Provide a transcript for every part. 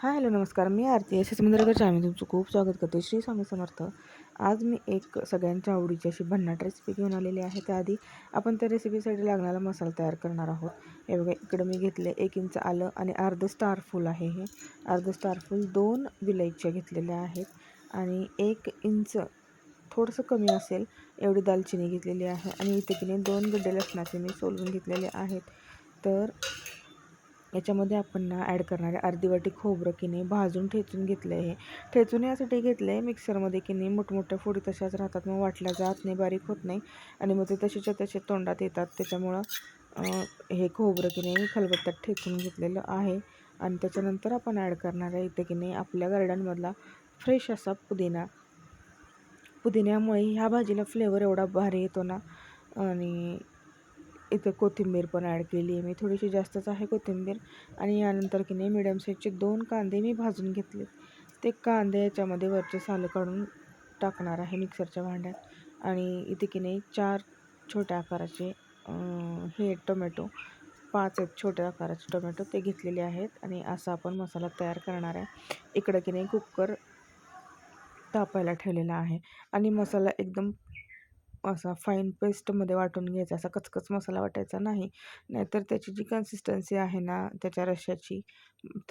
Hello नमस्कार. मी आरती S S मंदिराच्या चॅनलमध्ये तुमचं खूप स्वागत करते. श्री स्वामी समर्थ. आज मी एक सगळ्यांच्या आवडीची अशी भन्नाट रेसिपी घेऊन आलेली आहे. त्याआधी आपण त्या रेसिपीसाठी लागणारा मसाला तयार करणार आहोत. हे बघा, इकडं मी घेतले 1 इंच आलं आणि अर्ध स्टार फूल आहे. हे अर्ध स्टार फूल 2 विलायच्या घेतलेल्या आहेत आणि 1 इंच थोडंसं कमी असेल एवढी दालचिनी घेतलेली आहे आणि इथे की नाही 2 गड्डे लसणाचे मी सोलून घेतलेले आहेत. तर याच्यामध्ये आपण ना ॲड करणारे अर्धी वाटी खोबरं की नाही भाजून ठेचून घेतलं आहे. ठेचून यासाठी घेतलं आहे मिक्सरमध्ये की नाही मोठमोठ्या फोडी तशाच राहतात, मग वाटल्या जात नाही, बारीक होत नाही आणि मग ते तसेच्या तसे तोंडात येतात. त्याच्यामुळं हे खोबरं की नाही खलबत्त्यात ठेचून घेतलेलं आहे. आणि त्याच्यानंतर आपण ॲड करणार आहे इथे की नाही आपल्या गार्डनमधला फ्रेश असा पुदिना. पुदिन्यामुळे ह्या भाजीला फ्लेवर एवढा भारी येतो ना. आणि इथं कोथिंबीर पण ॲड केली आहे मी, थोडीशी जास्तच आहे कोथिंबीर. आणि यानंतर की नाही मिडियम साईजचे 2 कांदे मी भाजून घेतलेत. ते कांदे याच्यामध्ये वरचे सालं काढून टाकणार आहे मिक्सरच्या भांड्यात. आणि इथे की नाही 4 छोट्या आकाराचे हे टोमॅटो, 5 आहेत छोट्या आकाराचे टोमॅटो, ते घेतलेले आहेत. आणि असा आपण मसाला तयार करणार आहे. इकडं की नाही कुकर तापायला ठेवलेला आहे आणि मसाला एकदम असा फाईन पेस्टमध्ये वाटून घ्यायचा, असा कचकच मसाला वाटायचा नाही. नाहीतर त्याची जी कन्सिस्टन्सी आहे ना त्याच्या रश्श्याची,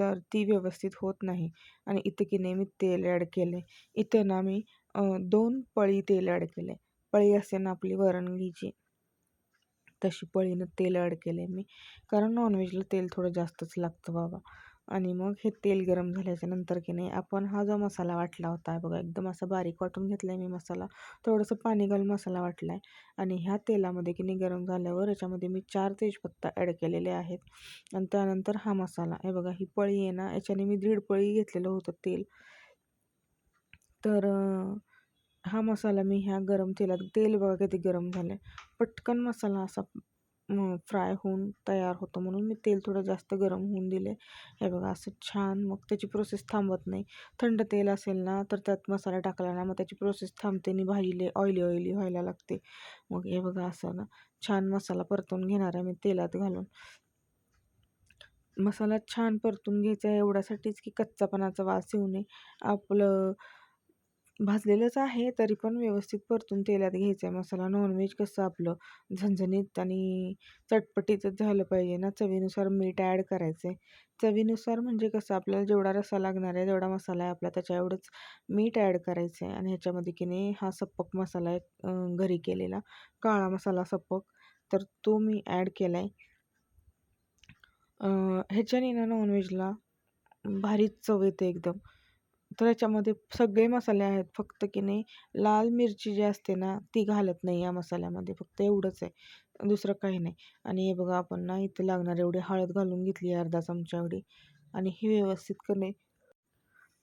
तर ती व्यवस्थित होत नाही. आणि इथे की नाही मी तेल ॲड केले. इथे ना मी 2 पळी तेल ॲड केले. पळी असते ना आपली वरण घ्यायची, तशी पळीनं तेल ॲड केले मी, कारण नॉनव्हेजला तेल थोडं जास्तच लागतं बाबा. आणि मग हे तेल गरम झाल्याच्या नंतर की नाही आपण हा जो मसाला वाटला होता बघा, एकदम असा बारीक वाटून घेतला आहे मी मसाला. थोडंसं पाणी घालून मसाला वाटला आहे. आणि ह्या तेलामध्ये की नाही गरम झाल्यावर याच्यामध्ये मी 4 तेजपत्ता ॲड केलेले आहेत. आणि त्यानंतर हा मसाला, हे बघा ही पळी आहे ना, याच्याने मी 1.5 पळी घेतलेलं होतं तेल. तर हा मसाला मी ह्या गरम तेलात, तेल बघा किती गरम झालं आहे, पटकन मसाला असा फ्राय होऊन तयार होतो, म्हणून मी तेल थोडं जास्त गरम होऊन दिले. हे बघा असं छान, मग त्याची प्रोसेस थांबत नाही. थंड तेल असेल ना तर त्यात मसाला टाकला ना मग त्याची प्रोसेस थांबते आणि भाजीले ऑइली ऑइली व्हायला लागते. मग हे बघा असं ना छान मसाला परतून घेणार आहे मी तेलात घालून. मसाला छान परतून घ्यायचा आहे एवढ्यासाठीच की कच्चापणाचा वास येऊ नये. आपलं भाजलेलंच आहे तरी पण व्यवस्थित परतून तेलात घ्यायचं आहे मसाला. नॉनव्हेज कसं आपलं झणझणीत आणि चटपटीतच झालं पाहिजे ना. चवीनुसार मीठ ॲड करायचं आहे. चवीनुसार म्हणजे कसं आपल्याला जेवढा रस्सा लागणार आहे, जेवढा मसाला आहे आपला, त्याच्या एवढंच मीठ ॲड करायचं आहे. आणि ह्याच्यामध्ये की नाही हा सप्पक मसाला आहे, घरी केलेला काळा मसाला सप्पक, तर तो मी ॲड केला आहे. ह्याच्याने ना नॉनव्हेजला भारीच चव येते एकदम. तर याच्यामध्ये सगळे मसाले आहेत, फक्त की नाही लाल मिरची जी असते ना ती घालत नाही या मसाल्यामध्ये, फक्त एवढंच आहे, दुसरं काही नाही. आणि हे बघा आपण ना इथे लागणार एवढी हळद घालून घेतली आहे, अर्धा चमचा एवढी. आणि हे व्यवस्थित कने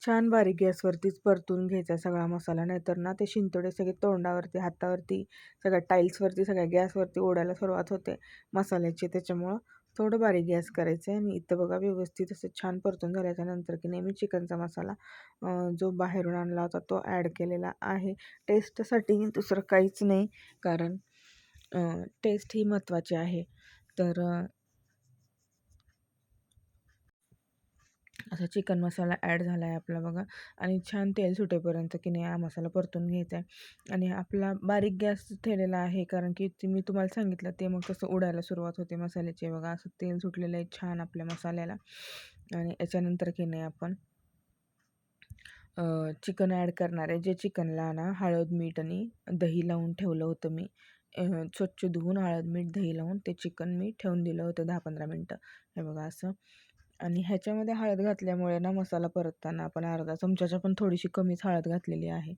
छान बारीक गॅसवरतीच परतून घ्यायचा सगळा मसाला, नाहीतर ना ते शिंतोडे सगळे तोंडावरती, हातावरती, सगळ्या टाईल्सवरती, सगळ्या गॅसवरती ओढायला सुरुवात होते मसाल्याची. त्याच्यामुळं थोडं बारीक गॅस करायचं आहे. आणि इथं बघा व्यवस्थित असं छान परतून झाल्याच्या नंतर की नेहमी चिकनचा मसाला जो बाहेरून आणला होता तो ॲड केलेला आहे टेस्टसाठी, दुसरं काहीच नाही, कारण टेस्ट ही महत्त्वाची आहे. तर असा चिकन मसाला ॲड झाला आहे आपला बघा. आणि छान तेल सुटेपर्यंत की नाही हा मसाला परतून घ्यायचा आहे. आणि आपला बारीक गॅस ठेवलेला आहे, कारण की ते मी तुम्हाला सांगितलं ते मग तसं उडायला सुरुवात होते मसाल्याची. बघा असं तेल सुटलेलं आहे छान आपल्या मसाल्याला. आणि याच्यानंतर की नाही आपण चिकन ॲड करणार आहे. जे चिकनला ना हळद, मीठ आणि दही लावून ठेवलं होतं मी. स्वच्छ धुवून हळद, मीठ, दही लावून ते चिकन मी ठेवून दिलं होतं 10-15 मिनटं. हे बघा असं. आणि ह्याच्यामध्ये हळद घातल्यामुळे ना मसाला परतताना आपण अर्धा चमचाच्या पण थोडीशी कमीच हळद घातलेली आहे.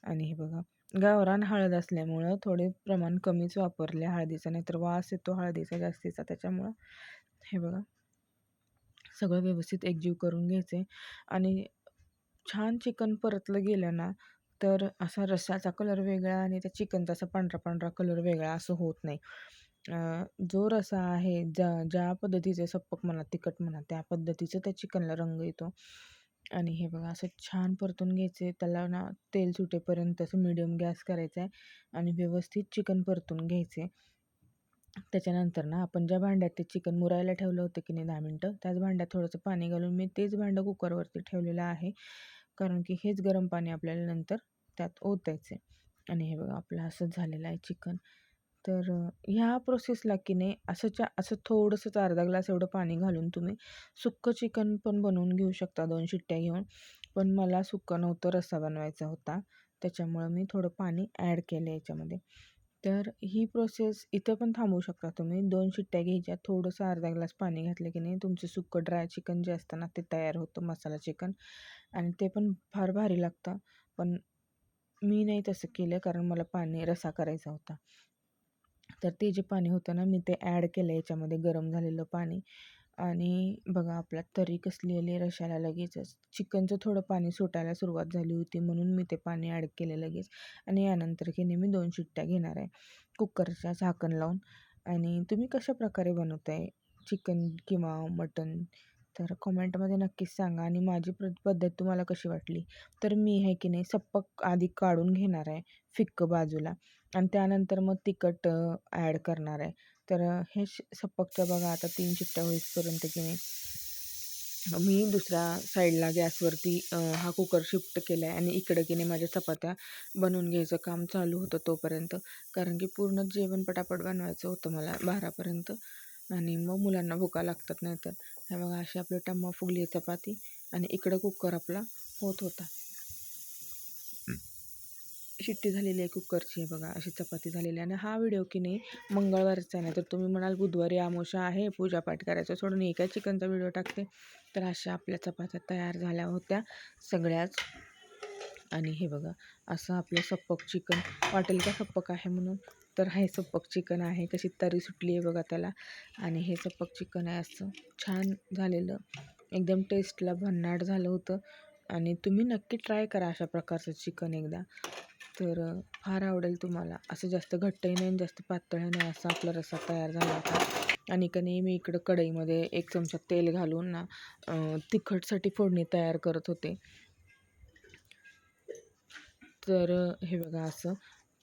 आणि हे बघा गावरान हळद असल्यामुळं थोडे प्रमाण कमीच वापरले हळदीचं, नाहीतर वास येतो हळदीचा जास्तीचा. त्याच्यामुळं हे बघा सगळं व्यवस्थित एकजीव करून घ्यायचं आहे. आणि छान चिकन परतलं गेलं ना तर असा रस्स्याचा कलर वेगळा आणि त्या चिकनचा असा पांढरा पांढरा कलर वेगळा असं होत नाही. जो रस्सा आहे, ज्या ज्या पद्धतीचे सप्पक म्हणा, तिखट म्हणा, त्या पद्धतीचं त्या चिकनला रंग येतो. आणि हे बघा असं छान परतून घ्यायचं आहे त्याला ना, तेल सुटेपर्यंत असं मिडियम गॅस करायचा आहे आणि व्यवस्थित चिकन परतून घ्यायचे. त्याच्यानंतर ना आपण ज्या भांड्यात ते चिकन मुरायला ठेवलं होतं की नाही 10 मिनटं, त्याच भांड्यात थोडंसं पाणी घालून मी तेच भांडं कुकरवरती ठेवलेलं आहे. कारण की हेच गरम पाणी आपल्याला नंतर त्यात ओतायचं आहे. आणि हे बघा आपलं असंच झालेलं आहे चिकन. तर ह्या प्रोसेसला की नाही असं थोडंसंच अर्धा ग्लास एवढं पाणी घालून तुम्ही सुक्कं चिकन पण बनवून घेऊ शकता 2 शिट्ट्या घेऊन. पण मला सुक्कं नव्हतं, रस्सा बनवायचा होता. त्याच्यामुळं मी थोडं पाणी ॲड केलं याच्यामध्ये. तर ही प्रोसेस इथं पण थांबवू शकता तुम्ही. 2 शिट्ट्या घ्यायच्या, थोडंसं अर्धा ग्लास पाणी घातलं की नाही तुमचं सुक्कं ड्राय चिकन जे असतं ना ते तयार होतं, मसाला चिकन. आणि ते पण फार भारी लागतं. पण मी नाही तसं केलं कारण मला रस्सा करायचा होता. तर ते जे पाणी होतं ना मी ते ॲड केलं याच्यामध्ये, गरम झालेलं पाणी. आणि बघा आपल्यात तरी कसली आली रश्श्याला लगेचच. चिकनचं थोडं पाणी सुटायला सुरुवात झाली होती म्हणून मी ते पाणी ॲड केलं लगेच. आणि यानंतर की नाही मी 2 शिट्ट्या घेणार आहे कुकरच्या झाकण लावून. आणि तुम्ही कशाप्रकारे बनवताय चिकन किंवा मटण, तर कमेंटमध्ये नक्कीच सांगा. आणि माझी पद्धत तुम्हाला कशी वाटली. तर मी आहे की नाही सप्पक आधी काढून घेणार आहे फिक्कं बाजूला, आणि त्यानंतर मग तिखट ॲड करणार आहे. तर हे सप्पकचं बघा आता 3 शिट्ट्या होईपर्यंत की नाही मी दुसऱ्या साईडला गॅसवरती हा कुकर शिफ्ट केला आहे. आणि इकडं की नाही माझ्या चपात्या बनवून घ्यायचं काम चालू होतं तोपर्यंत. कारण की पूर्ण जेवण पटापट बनवायचं होतं मला 12पर्यंत. आणि मग मुलांना भुका लागतात नाहीतर. हे बघा अशी आपली टम्मा फुगली आहे चपाती, आणि इकडं कुकर आपला होत होता. शिट्टी झालेली आहे कुकरची, बघा अशी चपाती झालेली आहे. आणि हा व्हिडिओ की नाही मंगळवारचा आहे. नाही तर तुम्ही म्हणाल बुधवारी अमावस्या आहे, पूजापाठ करायचं सोडून हे काय चिकनचा व्हिडिओ टाकते. तर अशा आपल्या चपात्या तयार झाल्या होत्या सगळ्याच. आणि हे बघा असं आपलं सप्पक चिकन, वाटेल का सप्पक आहे म्हणून, तर हे सप्पक चिकन आहे. कशी तरी सुटली आहे बघा त्याला. आणि हे सप्पक चिकन आहे, असं छान झालेलं, एकदम टेस्टला भन्नाट झालं होतं. आणि तुम्ही नक्की ट्राय करा अशा प्रकारचं चिकन एकदा. तर फार आवडेल तुम्हाला. असं जास्त घट्टही नाही जास्त पातळही नाही, असा आपला रस्सा तयार झाला होता. आणि का नाही मी इकडं कढईमध्ये 1 चमचा तेल घालून ना तिखटसाठी फोडणी तयार करत होते. तर हे बघा असं.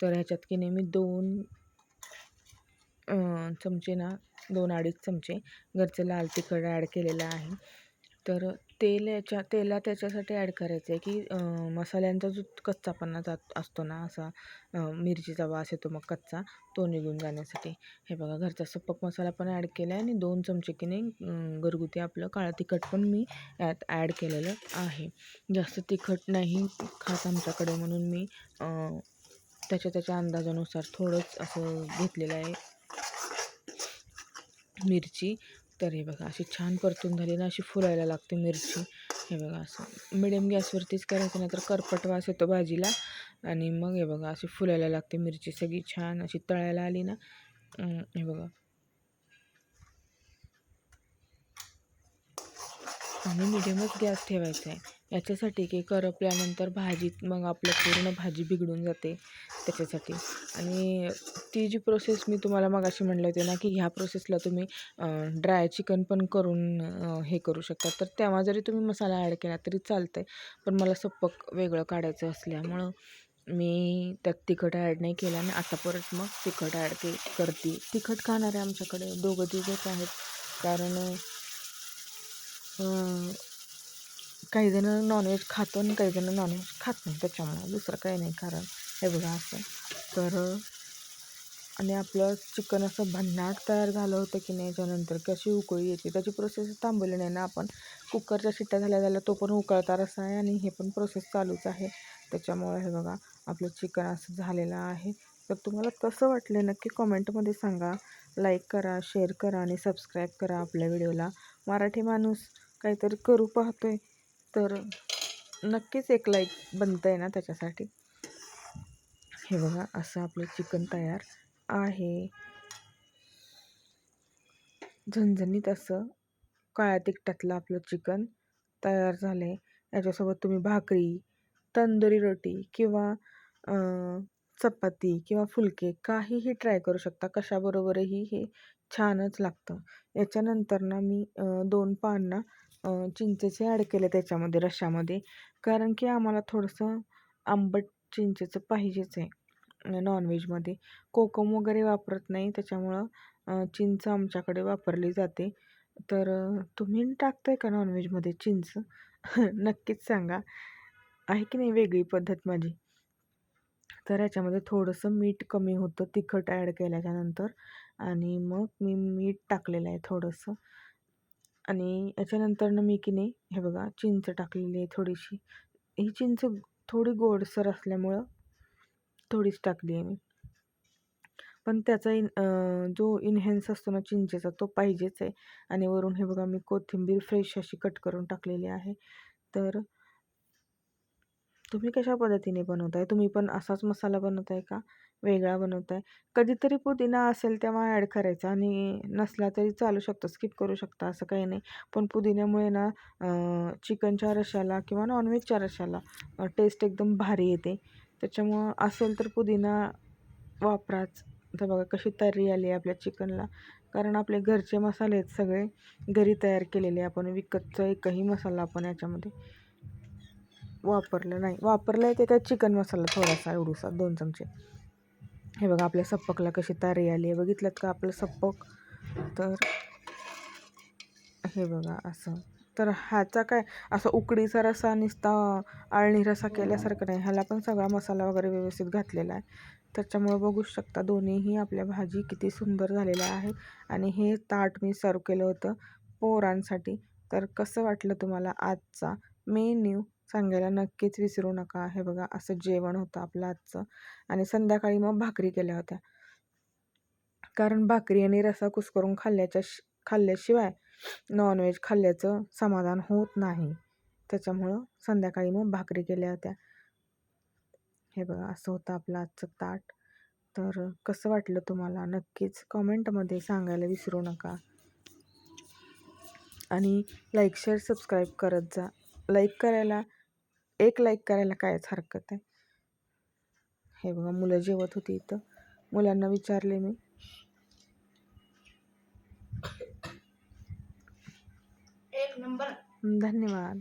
तर ह्याच्यात की नाही मी 2 चमचे ना 2-2.5 चमचे घरचं लाल तिखट ॲड केलेलं आहे. तर तेलात त्याच्यासाठी ॲड करायचं आहे की मसाल्यांचा जो कच्चापणा असतो ना असा, मिरचीचा वास येतो मग कच्चा, तो निघून जाण्यासाठी. हे बघा घरचा सप्पक मसाला पण ॲड केला आहे. आणि 2 चमचे की नाही घरगुती आपलं काळं तिखट पण मी यात ॲड केलेलं आहे. जास्त तिखट नाही खात आमच्याकडे म्हणून मी त्याच्या अंदाजानुसार थोडंच असं घेतलेलं आहे मिरची. तर हे बघा अशी छान परतून झाली ना, अशी फुलायला लागते मिरची. हे बघा असं मिडियम गॅसवरतीच करायचं, नाही तर करपट वास येतो भाजीला. आणि मग हे बघा अशी फुलायला लागते मिरची सगळी, छान अशी तळायला आली ना. हे बघा आणि मिडियमच गॅस ठेवायचा आहे याच्यासाठी की करपल्यानंतर भाजीत मग आपलं पूर्ण भाजी बिघडून जाते त्याच्यासाठी. आणि ती जी प्रोसेस मी तुम्हाला मगाशी म्हणले होते ना की ह्या प्रोसेसला तुम्ही ड्राय चिकन पण करून हे करू शकता. तर तेव्हा जरी तुम्ही मसाला ॲड केला तरी चालतं आहे. पण मला सप्पक वेगळं काढायचं असल्यामुळं मी त्यात तिखट ॲड नाही केलं. आणि आता परत मग तिखट ॲड करते. तिखट खाणारे आमच्याकडे दोघं तिघंच आहेत. कारण काही जण नॉनव्हेज खातो आणि काही जण नॉनव्हेज खात नाही, त्याच्यामुळं दुसरं काही नाही कारण. हे बघा असं. तर आणि आपलं चिकन असं भन्नाट तयार झालं होतं की नाही. याच्यानंतर कशी उकळी येते त्याची प्रोसेस थांबवली नाही ना आपण. कुकरच्या शिट्ट्या झाल्या तो पण उकळता रस्सा आहे आणि हे पण प्रोसेस चालूच आहे. त्याच्यामुळे हे बघा आपलं चिकन असं झालेलं आहे. तर तुम्हाला कसं वाटलं नक्की कॉमेंटमध्ये सांगा. लाईक करा, शेअर करा आणि सबस्क्राईब करा आपल्या व्हिडिओला. मराठी माणूस काहीतरी करू पाहतोय तर नक्कीच एक लाईक बनतं आहे ना त्याच्यासाठी. हे बघा असं आपलं चिकन तयार आहे. झणझणीत असं काळ्या तिखटातलं आपलं चिकन तयार झालं आहे. याच्यासोबत तुम्ही भाकरी, तंदुरी रोटी किंवा चपाती किंवा फुलके काहीही ट्राय करू शकता. कशाबरोबरही हे छानच लागतं. याच्यानंतर ना मी 2 पान ना चिंचेचे ॲड केले त्याच्यामध्ये रश्श्यामध्ये. कारण की आम्हाला थोडंसं आंबट चिंचेचं पाहिजेच आहे नॉनव्हेजमध्ये. कोकम वगैरे वापरत नाही त्याच्यामुळं चिंच आमच्याकडे वापरली जाते. तर तुम्ही टाकताय का नॉनव्हेजमध्ये चिंच? नक्कीच सांगा. आहे की नाही वेगळी पद्धत माझी? तर ह्याच्यामध्ये थोडंसं मीठ कमी होतं तिखट ॲड केल्याच्यानंतर आणि मग मी मीठ टाकलेलं आहे थोडंसं आणि याच्यानंतरनं मी की नाही हे बघा चिंच टाकलेली आहे थोडीशी. ही चिंच थोडी गोडसर असल्यामुळं थोडीच टाकली आहे मी. पण त्याचा जो इन्हेन्स असतो ना चिंचेचा तो पाहिजेच आहे. आणि वरून हे बघा मी कोथिंबीर फ्रेश अशी कट करून टाकलेली आहे. तर तुम्ही कशा पद्धतीने बनवताय? तुम्ही पण असाच मसाला बनवताय का वेगळा बनवताय? कधीतरी पुदिना असेल तेव्हा ॲड करायचा आणि नसला तरी चालू शकतो, स्किप करू शकता असं काही नाही. पण पुदिन्यामुळे ना चिकनच्या रश्श्याला किंवा नॉनव्हेजच्या रश्श्याला टेस्ट एकदम भारी येते. त्याच्यामुळं असेल तर पुदिना वापराच. आता बघा कशी तर्री आली आहे आपल्या चिकनला. कारण आपले घरचे मसाले आहेत सगळे घरी तयार केलेले. आपण विकतचा एकही मसाला आपण याच्यामध्ये वापरलं नाही. वापरलं आहे ते काय चिकन मसाला थोडासा एवढूसा 2 चमचे. हे बघा आपल्या सप्पकला कशी तारी आली आहे. बघितलंत का आपलं सप्पक? तर हे बघा असं. तर ह्याचा काय असा उकडीचा रस्सा नुसता आळणी रस्सा केल्यासारखं नाही. ह्याला पण सगळा मसाला वगैरे व्यवस्थित घातलेला आहे. त्याच्यामुळं बघू शकता दोन्हीही आपल्या भाजी किती सुंदर झालेल्या आहेत. आणि हे ताट मी सर्व केलं होतं पोरांसाठी. तर कसं वाटलं तुम्हाला आजचा मेन्यू सांगायला नक्कीच विसरू नका. हे बघा असं जेवण होतं आपलं आजचं. आणि संध्याकाळी मग भाकरी केल्या होत्या. कारण भाकरी आणि रस्सा कुस्करून खाल्ल्याशिवाय नॉनव्हेज खाल्ल्याचं समाधान होत नाही. त्याच्यामुळं संध्याकाळी मग भाकरी केल्या होत्या. हे बघा असं होतं आपलं आजचं ताट. तर कसं वाटलं तुम्हाला नक्कीच कमेंटमध्ये सांगायला विसरू नका. आणि लाईक, शेअर, सबस्क्राईब करत जा. लाईक करायला कायच हरकत आहे. हे बघा मुलं जेवत होती इथं. मुलांना विचारले मी. एक नंबर. धन्यवाद.